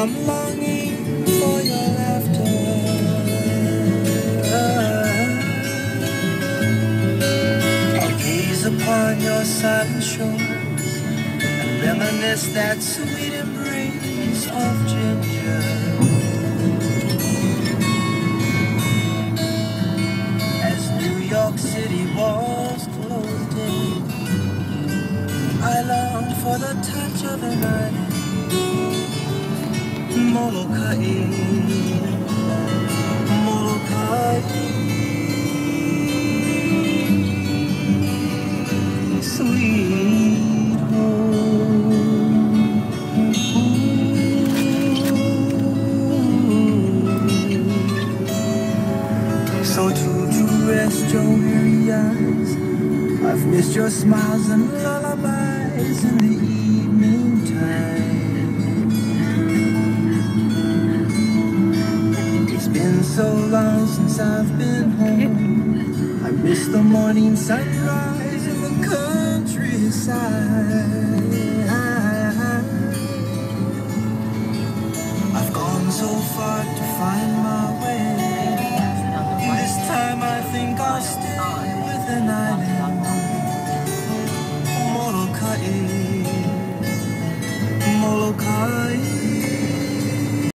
I'm longing for your laughter. I'll gaze upon your silent shores and reminisce that sweet embrace of ginger. As New York City walls closed in, I longed for the touch of an island. Molokai, Molokai, sweet home. So to rest your weary eyes, I've missed your smiles and lullabies in the evening time. Been so long since I've been home. I miss the morning sunrise in the countryside.